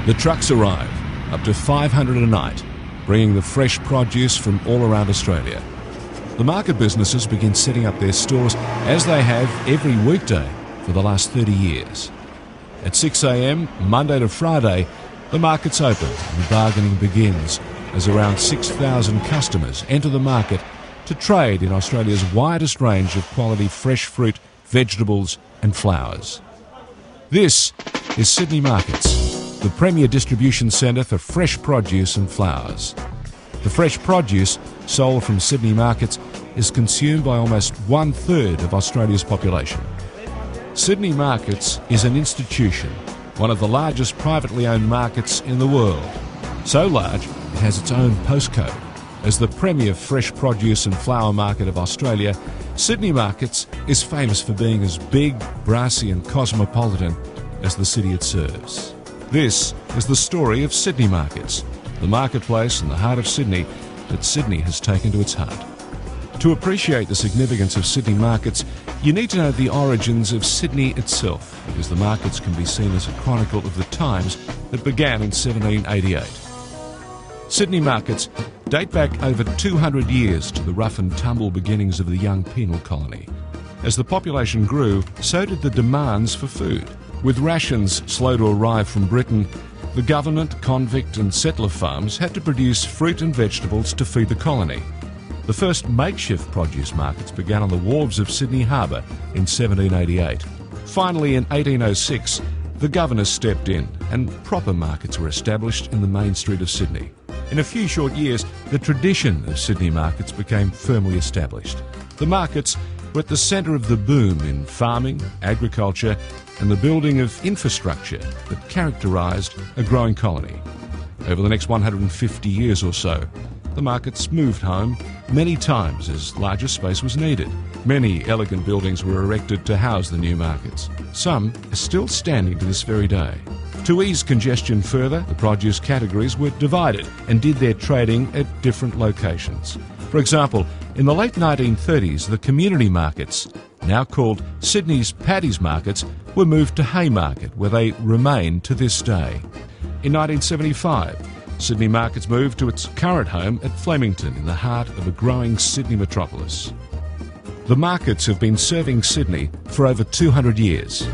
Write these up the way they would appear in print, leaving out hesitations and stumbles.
The trucks arrive, up to 500 a night, bringing the fresh produce from all around Australia. The market businesses begin setting up their stores as they have every weekday for the last 30 years. At 6 a.m, Monday to Friday, the market's open and the bargaining begins as around 6,000 customers enter the market to trade in Australia's widest range of quality fresh fruit, vegetables and flowers. This is Sydney Markets, the premier distribution centre for fresh produce and flowers. The fresh produce sold from Sydney Markets is consumed by almost 1/3 of Australia's population. Sydney Markets is an institution, one of the largest privately owned markets in the world. So large, it has its own postcode. As the premier fresh produce and flower market of Australia, Sydney Markets is famous for being as big, brassy and cosmopolitan as the city it serves. This is the story of Sydney Markets, the marketplace in the heart of Sydney that Sydney has taken to its heart. To appreciate the significance of Sydney Markets, you need to know the origins of Sydney itself, because the markets can be seen as a chronicle of the times that began in 1788. Sydney Markets date back over 200 years to the rough and tumble beginnings of the young penal colony. As the population grew, so did the demands for food. With rations slow to arrive from Britain, the government, convict and settler farms had to produce fruit and vegetables to feed the colony. The first makeshift produce markets began on the wharves of Sydney Harbour in 1788. Finally, in 1806, the governors stepped in and proper markets were established in the main street of Sydney. In a few short years, the tradition of Sydney Markets became firmly established. The markets were at the centre of the boom in farming, agriculture and the building of infrastructure that characterised a growing colony. Over the next 150 years or so, the markets moved home many times as larger space was needed. Many elegant buildings were erected to house the new markets. Some are still standing to this very day. To ease congestion further, the produce categories were divided and did their trading at different locations. For example, in the late 1930s, the community markets, now called Sydney's Paddy's Markets, were moved to Haymarket, where they remain to this day. In 1975, Sydney Markets moved to its current home at Flemington, in the heart of a growing Sydney metropolis. The markets have been serving Sydney for over 200 years.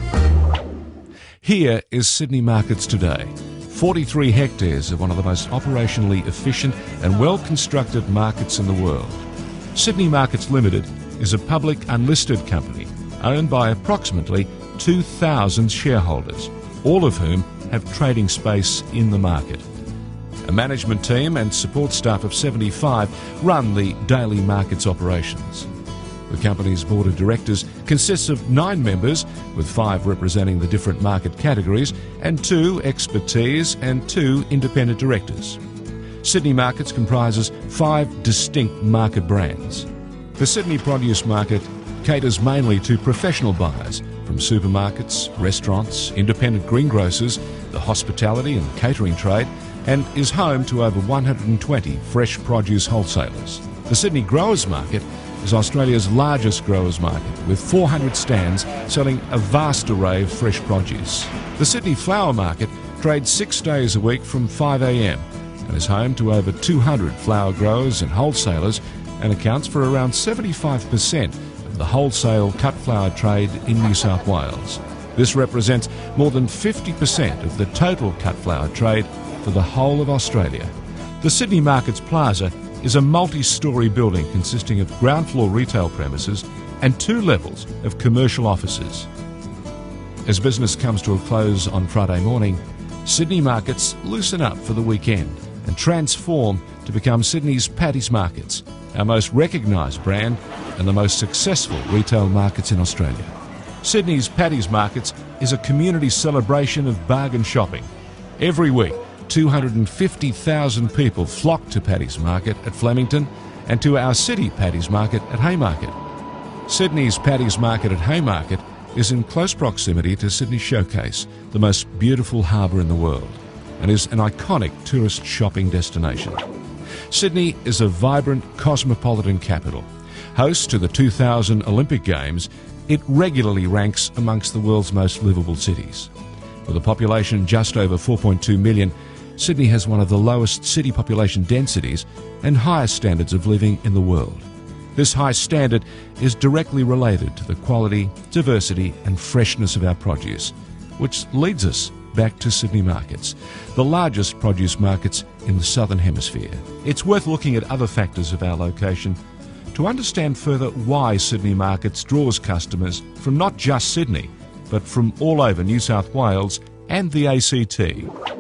Here is Sydney Markets today. 43 hectares of one of the most operationally efficient and well-constructed markets in the world. Sydney Markets Limited is a public unlisted company owned by approximately 2,000 shareholders, all of whom have trading space in the market. A management team and support staff of 75 run the daily markets operations. The company's board of directors consists of 9 members, with 5 representing the different market categories and 2 expertise and 2 independent directors. Sydney Markets comprises 5 distinct market brands. The Sydney Produce Market caters mainly to professional buyers from supermarkets, restaurants, independent greengrocers, the hospitality and catering trade, and is home to over 120 fresh produce wholesalers. The Sydney Growers Market is Australia's largest growers market, with 400 stands selling a vast array of fresh produce. The Sydney Flower Market trades 6 days a week from 5 a.m. and is home to over 200 flower growers and wholesalers, and accounts for around 75% of the wholesale cut flower trade in New South Wales. This represents more than 50% of the total cut flower trade for the whole of Australia. The Sydney Markets Plaza is a multi-storey building consisting of ground floor retail premises and 2 levels of commercial offices. As business comes to a close on Friday morning, Sydney Markets loosen up for the weekend and transform to become Sydney's Paddy's Markets, our most recognised brand and the most successful retail markets in Australia. Sydney's Paddy's Markets is a community celebration of bargain shopping. Every week, 250,000 people flock to Paddy's Market at Flemington and to our city Paddy's Market at Haymarket. Sydney's Paddy's Market at Haymarket is in close proximity to Sydney Showcase, the most beautiful harbour in the world, and is an iconic tourist shopping destination. Sydney is a vibrant cosmopolitan capital. Host to the 2000 Olympic Games, it regularly ranks amongst the world's most livable cities. With a population just over 4.2 million, Sydney has one of the lowest city population densities and highest standards of living in the world. This high standard is directly related to the quality, diversity and freshness of our produce, which leads us back to Sydney markets, the largest produce markets in the Southern Hemisphere. It's worth looking at other factors of our location to understand further why Sydney markets draws customers from not just Sydney, but from all over New South Wales and the ACT.